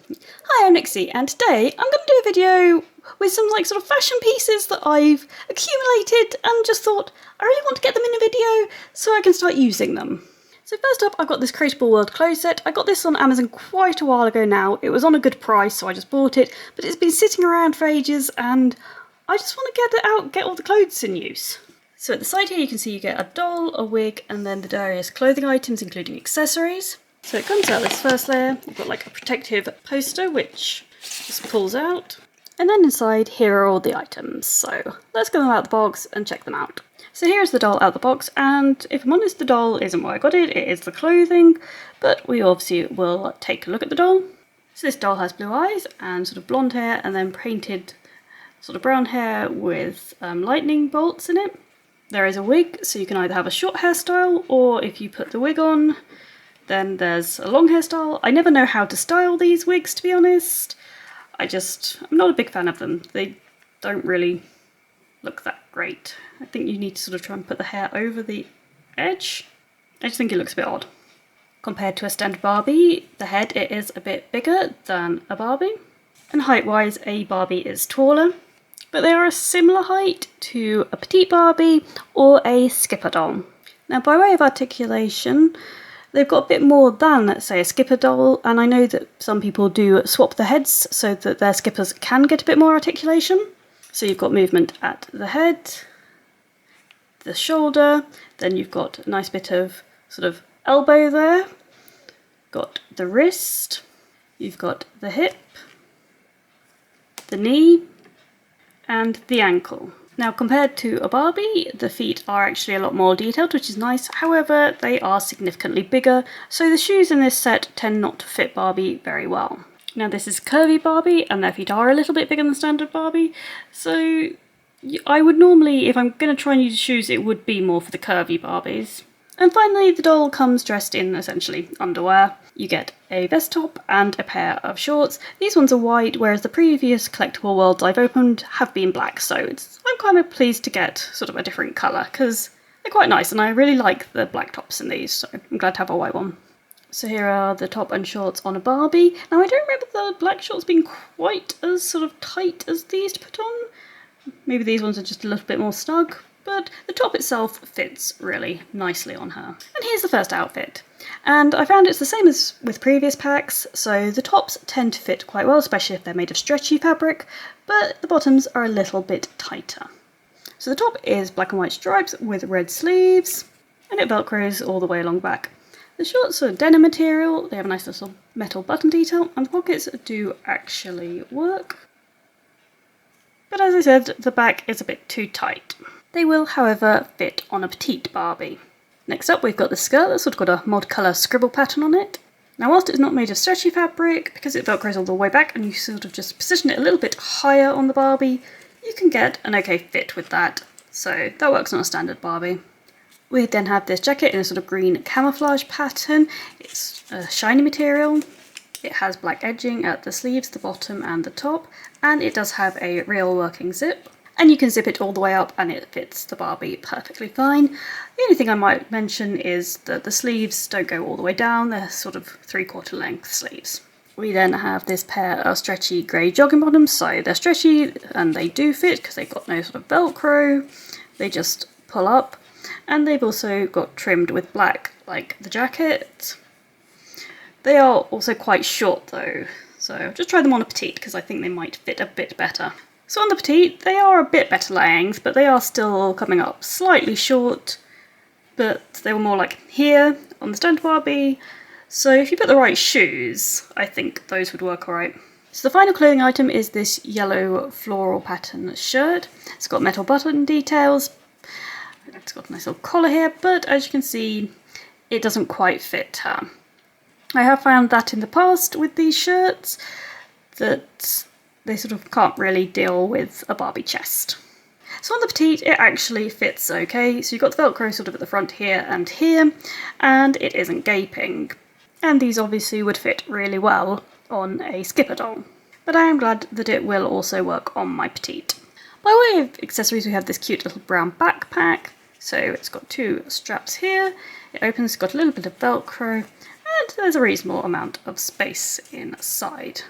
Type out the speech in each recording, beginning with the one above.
Hi, I'm Nixie, and today I'm going to do a video with some sort of fashion pieces that I've accumulated and just thought I really want to get them in a video so I can start using them. So first up, I've got this Creatable World clothes set. I got this on Amazon quite a while ago now. It was on a good price, so I just bought it, but it's been sitting around for ages and I just want to get it out, get all the clothes in use. So at the side here you can see you get a doll, a wig, and then the various clothing items including accessories. So it comes out this first layer, you've got like a protective poster which just pulls out. And then inside here are all the items, so let's get them out of the box and check them out. So here's the doll out of the box, and if I'm honest, the doll isn't why I got it, it is the clothing, but we obviously will take a look at the doll. So this doll has blue eyes and sort of blonde hair and then painted sort of brown hair with lightning bolts in it. There is a wig, so you can either have a short hairstyle, or if you put the wig on, then there's a long hairstyle. I never know how to style these wigs, to be honest. I'm not a big fan of them. They don't really look that great. I think you need to sort of try and put the hair over the edge. I just think it looks a bit odd. Compared to a standard Barbie, the head it is a bit bigger than a Barbie. And height-wise, a Barbie is taller. But they are a similar height to a petite Barbie or a skipper doll. Now, by way of articulation, they've got a bit more than, say, a skipper doll, and I know that some people do swap the heads so that their skippers can get a bit more articulation. So you've got movement at the head, the shoulder, then you've got a nice bit of sort of elbow there, got the wrist, you've got the hip, the knee, and the ankle. Now, compared to a Barbie, the feet are actually a lot more detailed, which is nice. However, they are significantly bigger, so the shoes in this set tend not to fit Barbie very well. Now, this is curvy Barbie, and their feet are a little bit bigger than standard Barbie, so I would normally, if I'm going to try and use shoes, it would be more for the curvy Barbies. And finally, the doll comes dressed in essentially underwear. You get a vest top and a pair of shorts. These ones are white, whereas the previous collectible worlds I've opened have been black, so I'm kind of pleased to get sort of a different colour, because they're quite nice, and I really like the black tops in these, so I'm glad to have a white one. So here are the top and shorts on a Barbie. Now, I don't remember the black shorts being quite as sort of tight as these to put on. Maybe these ones are just a little bit more snug, but the top itself fits really nicely on her. And here's the first outfit. And I found it's the same as with previous packs, so the tops tend to fit quite well, especially if they're made of stretchy fabric, but the bottoms are a little bit tighter. So the top is black and white stripes with red sleeves, and it velcros all the way along back. The shorts are denim material, they have a nice little metal button detail, and the pockets do actually work. But as I said, the back is a bit too tight. They will, however, fit on a petite Barbie. Next up, we've got the skirt that's sort of got a multicolour scribble pattern on it. Now, whilst it's not made of stretchy fabric, because it velcros all the way back and you sort of just position it a little bit higher on the Barbie, you can get an okay fit with that. So that works on a standard Barbie. We then have this jacket in a sort of green camouflage pattern. It's a shiny material. It has black edging at the sleeves, the bottom and the top, and it does have a real working zip. And you can zip it all the way up and it fits the Barbie perfectly fine. The only thing I might mention is that the sleeves don't go all the way down, they're sort of 3/4 length sleeves. We then have this pair of stretchy grey jogging bottoms, so they're stretchy and they do fit because they've got no sort of velcro, they just pull up. And they've also got trimmed with black like the jacket. They are also quite short though, so just try them on a petite because I think they might fit a bit better. So on the petite, they are a bit better length, but they are still coming up slightly short, but they were more like here on the standard Barbie. So if you put the right shoes, I think those would work alright. So the final clothing item is this yellow floral pattern shirt. It's got metal button details. It's got a nice little collar here, but as you can see, it doesn't quite fit her. I have found that in the past with these shirts, that they sort of can't really deal with a Barbie chest. So on the petite, it actually fits okay. So you've got the Velcro sort of at the front here, and it isn't gaping. And these obviously would fit really well on a skipper doll. But I am glad that it will also work on my petite. By way of accessories, we have this cute little brown backpack. So it's got two straps here. It opens, got a little bit of Velcro, and there's a reasonable amount of space inside.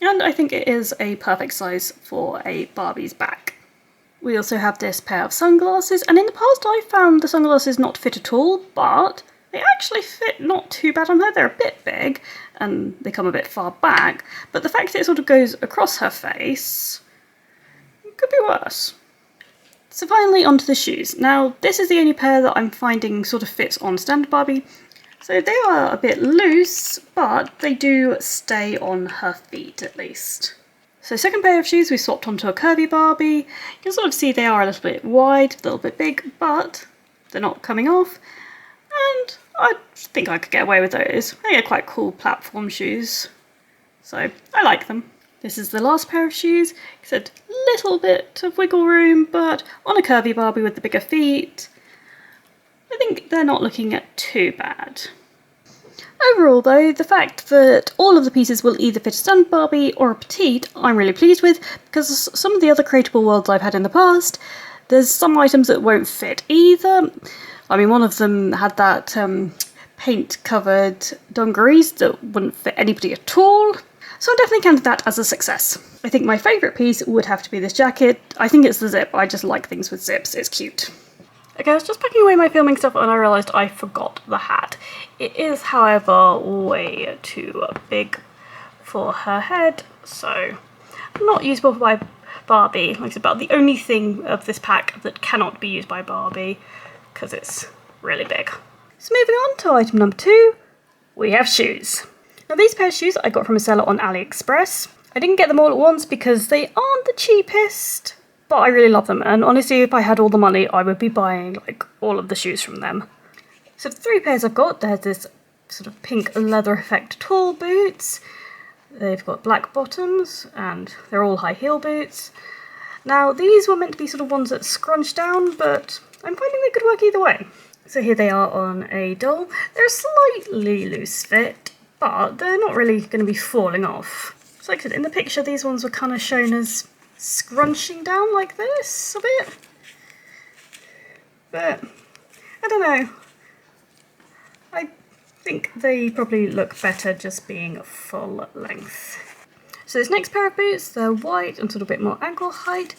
and I think it is a perfect size for a Barbie's back. We also have this pair of sunglasses, and in the past I found the sunglasses not fit at all, but they actually fit not too bad on her. They're a bit big, and they come a bit far back, but the fact that it sort of goes across her face, it could be worse. So finally onto the shoes. Now this is the only pair that I'm finding sort of fits on standard Barbie. So they are a bit loose, but they do stay on her feet at least. So second pair of shoes we swapped onto a curvy Barbie. You can sort of see they are a little bit wide, a little bit big, but they're not coming off. And I think I could get away with those. They are quite cool platform shoes. So I like them. This is the last pair of shoes. It's a little bit of wiggle room, but on a curvy Barbie with the bigger feet, I think they're not looking at too bad. Overall though, the fact that all of the pieces will either fit a standard Barbie or a petite, I'm really pleased with, because some of the other Creatable worlds I've had in the past, there's some items that won't fit either. I mean, one of them had that paint-covered dungarees that wouldn't fit anybody at all. So I definitely counted that as a success. I think my favourite piece would have to be this jacket. I think it's the zip. I just like things with zips. It's cute. Okay, I was just packing away my filming stuff and I realised I forgot the hat. It is, however, way too big for her head, so not usable by Barbie. Like I said, about the only thing of this pack that cannot be used by Barbie, because it's really big. So moving on to item number 2, we have shoes. Now these pair of shoes I got from a seller on AliExpress. I didn't get them all at once because they aren't the cheapest, but I really love them, and honestly if I had all the money I would be buying like all of the shoes from them. So the 3 pairs I've got, there's this sort of pink leather effect tall boots. They've got black bottoms and they're all high heel boots. Now these were meant to be sort of ones that scrunch down, but I'm finding they could work either way. So here they are on a doll. They're a slightly loose fit, but they're not really going to be falling off. So like I said, in the picture these ones were kind of shown as scrunching down like this a bit. But I don't know. I think they probably look better just being full length. So this next pair of boots, they're white and sort of a bit more ankle height.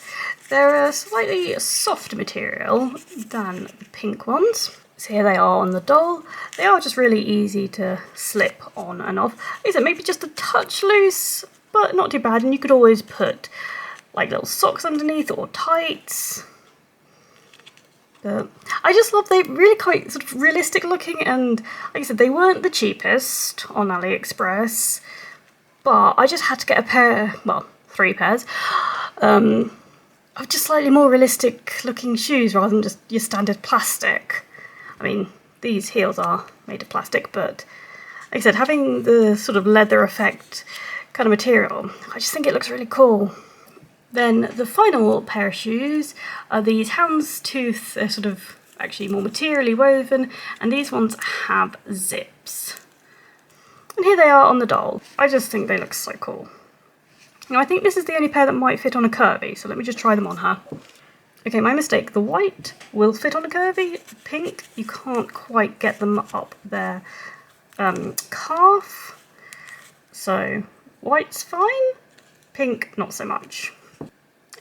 They're a slightly softer material than the pink ones. So here they are on the doll. They are just really easy to slip on and off. Is it maybe just a touch loose, but not too bad, and you could always put like little socks underneath or tights. But I just love they're really quite sort of realistic looking, and like I said, they weren't the cheapest on AliExpress, but I just had to get a pair, well, 3 pairs, of just slightly more realistic looking shoes rather than just your standard plastic. I mean, these heels are made of plastic, but like I said, having the sort of leather effect kind of material, I just think it looks really cool. Then the final pair of shoes are these houndstooth, they're sort of actually more materially woven, and these ones have zips. And here they are on the doll. I just think they look so cool. Now I think this is the only pair that might fit on a curvy, so let me just try them on her. Okay, my mistake. The white will fit on a curvy. The pink, you can't quite get them up their calf. So white's fine, pink not so much.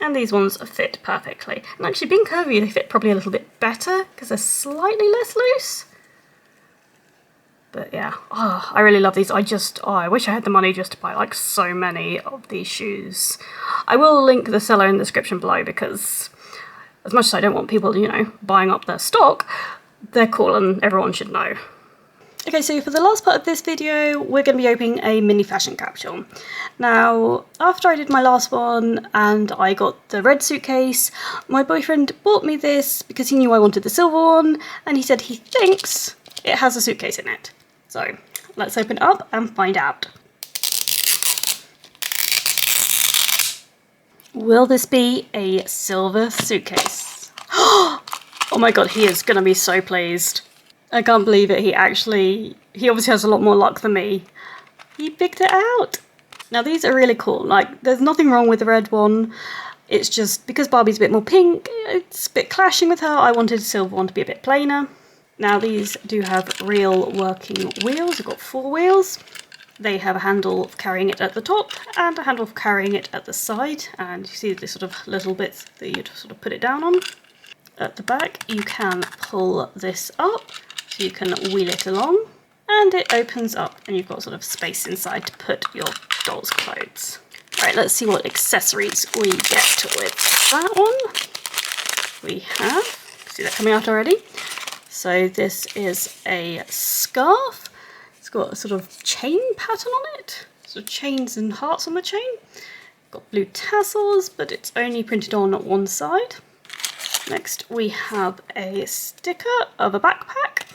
And these ones fit perfectly. And actually being curvy, they fit probably a little bit better because they're slightly less loose. But yeah, I really love these. I wish I had the money just to buy like so many of these shoes. I will link the seller in the description below because as much as I don't want people, you know, buying up their stock, they're cool and everyone should know. Okay, so for the last part of this video, we're going to be opening a mini fashion capsule. Now, after I did my last one and I got the red suitcase, my boyfriend bought me this because he knew I wanted the silver one, and he said he thinks it has a suitcase in it. So, let's open it up and find out. Will this be a silver suitcase? Oh my god, he is going to be so pleased. I can't believe it, he obviously has a lot more luck than me. He picked it out! Now these are really cool, like there's nothing wrong with the red one, it's just because Barbie's a bit more pink, it's a bit clashing with her, I wanted the silver one to be a bit plainer. Now these do have real working wheels, I've got 4 wheels. They have a handle for carrying it at the top and a handle for carrying it at the side, and you see the sort of little bits that you'd sort of put it down on. At the back you can pull this up so you can wheel it along, and it opens up and you've got sort of space inside to put your doll's clothes. Right, let's see what accessories we get with that one. We have, see that coming out already? So this is a scarf. It's got a sort of chain pattern on it. So chains and hearts on the chain. Got blue tassels, but it's only printed on one side. Next we have a sticker of a backpack.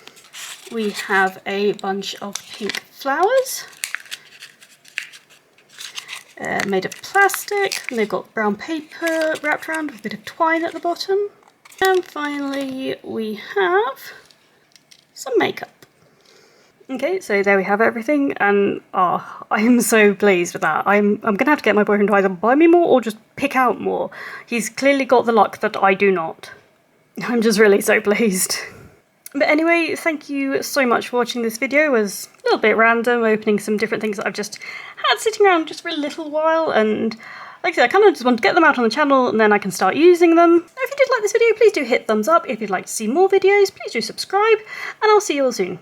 We have a bunch of pink flowers. Made of plastic, and they've got brown paper wrapped around with a bit of twine at the bottom. And finally we have some makeup. Okay, so there we have everything, and I am so pleased with that. I'm gonna have to get my boyfriend to either buy me more or just pick out more. He's clearly got the luck that I do not. I'm just really so pleased. But anyway, thank you so much for watching this video. It was a little bit random, opening some different things that I've just had sitting around just for a little while, and like I said, I kind of just want to get them out on the channel and then I can start using them. If you did like this video, please do hit thumbs up. If you'd like to see more videos, please do subscribe, and I'll see you all soon.